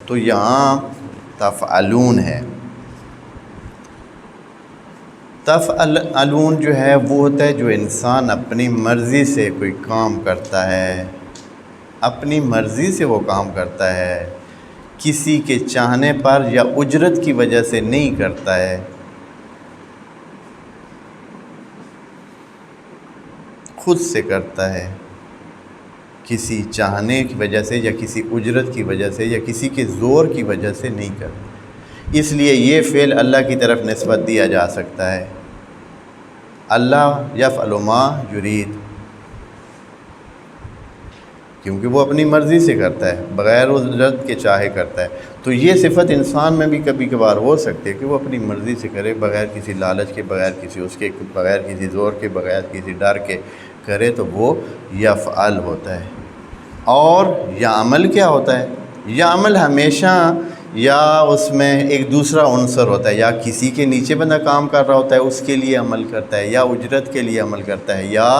تو یہاں تفعلون ہے۔ تفعلون جو ہے وہ ہوتا ہے جو انسان اپنی مرضی سے کوئی کام کرتا ہے، اپنی مرضی سے وہ کام کرتا ہے، کسی کے چاہنے پر یا اجرت کی وجہ سے نہیں کرتا ہے، خود سے کرتا ہے، کسی چاہنے کی وجہ سے یا کسی اجرت کی وجہ سے یا کسی کے زور کی وجہ سے نہیں کرتا۔ اس لیے یہ فعل اللہ کی طرف نسبت دیا جا سکتا ہے، اللہ یفعل ما یرید، کیونکہ وہ اپنی مرضی سے کرتا ہے، بغیر اجرت کے چاہے کرتا ہے۔ تو یہ صفت انسان میں بھی کبھی کبھار ہو سکتی ہے کہ وہ اپنی مرضی سے کرے، بغیر کسی لالچ کے، بغیر کسی اس کے، بغیر کسی زور کے، بغیر کسی ڈر کے کرے، تو وہ یفعل ہوتا ہے۔ اور یا عمل کیا ہوتا ہے؟ یا عمل ہمیشہ یا اس میں ایک دوسرا عنصر ہوتا ہے، یا کسی کے نیچے بندہ کام کر رہا ہوتا ہے اس کے لیے عمل کرتا ہے، یا اجرت کے لیے عمل کرتا ہے، یا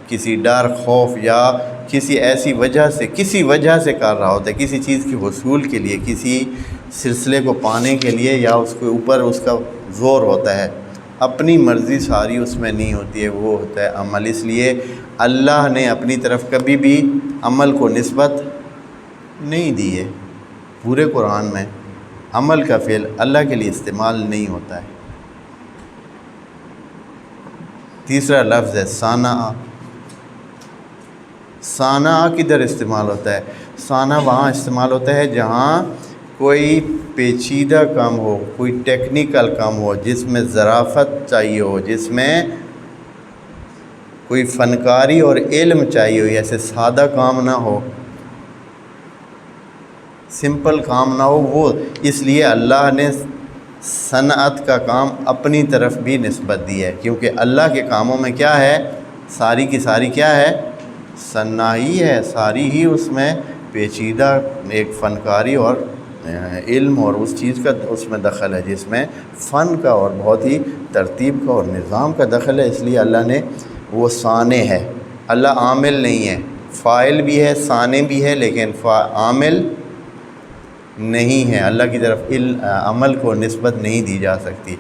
کسی ڈر، خوف یا کسی ایسی وجہ سے، کسی وجہ سے کر رہا ہوتا ہے، کسی چیز کے حصول کے لیے، کسی سلسلے کو پانے کے لیے، یا اس کے اوپر اس کا زور ہوتا ہے، اپنی مرضی ساری اس میں نہیں ہوتی ہے، وہ ہوتا ہے عمل۔ اس لیے اللہ نے اپنی طرف کبھی بھی عمل کو نسبت نہیں دی ہے، پورے قرآن میں عمل کا فعل اللہ کے لیے استعمال نہیں ہوتا ہے۔ تیسرا لفظ ہے صنع۔ صنع کدھر استعمال ہوتا ہے؟ صنع وہاں استعمال ہوتا ہے جہاں کوئی پیچیدہ کام ہو، کوئی ٹیکنیکل کام ہو، جس میں ظرافت چاہیے ہو، جس میں کوئی فنکاری اور علم چاہیے ہو، ایسے سادہ کام نہ ہو، سمپل کام نہ ہو وہ۔ اس لیے اللہ نے صنعت کا کام اپنی طرف بھی نسبت دی ہے، کیونکہ اللہ کے کاموں میں کیا ہے؟ ساری کی ساری کیا ہے؟ صنع ہی ہے، ساری ہی اس میں پیچیدہ ایک فنکاری اور علم اور اس چیز کا اس میں دخل ہے، جس میں فن کا اور بہت ہی ترتیب کا اور نظام کا دخل ہے۔ اس لیے اللہ نے وہ صانع ہے، اللہ عامل نہیں ہے، فاعل بھی ہے، صانع بھی ہے، لیکن عامل نہیں ہے۔ اللہ کی طرف عمل کو نسبت نہیں دی جا سکتی۔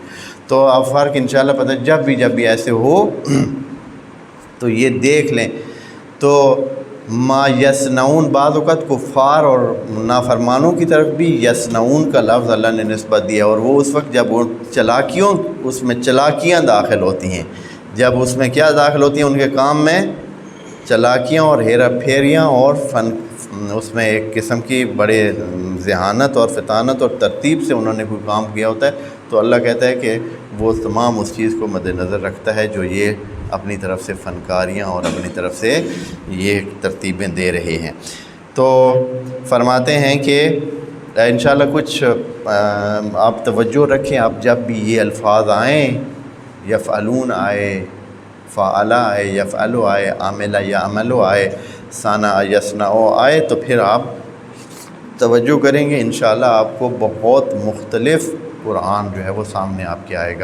تو آپ فرق انشاءاللہ پتہ جب بھی ایسے ہو تو یہ دیکھ لیں۔ تو ما یصنعون، بعض اوقات کفار اور نافرمانوں کی طرف بھی یصنعون کا لفظ اللہ نے نسبت دیا، اور وہ اس وقت جب وہ چلاکیوں، اس میں چلاکیاں داخل ہوتی ہیں، جب اس میں کیا داخل ہوتی ہیں؟ ان کے کام میں چلاکیاں اور ہیرا پھیریاں اور اس میں ایک قسم کی بڑے ذہانت اور فطانت اور ترتیب سے انہوں نے کوئی کام کیا ہوتا ہے، تو اللہ کہتا ہے کہ وہ تمام اس چیز کو مد نظر رکھتا ہے جو یہ اپنی طرف سے فنکاریاں اور اپنی طرف سے یہ ترتیبیں دے رہے ہیں۔ تو فرماتے ہیں کہ انشاءاللہ کچھ آپ توجہ رکھیں، آپ جب بھی یہ الفاظ آئیں، یفعلون آئے، فعل آئے، یفعل آئے، عامل یا عمل آئے، صنع یصنع آئے، تو پھر آپ توجہ کریں گے، انشاءاللہ آپ کو بہت مختلف قرآن جو ہے وہ سامنے آپ کے آئے گا۔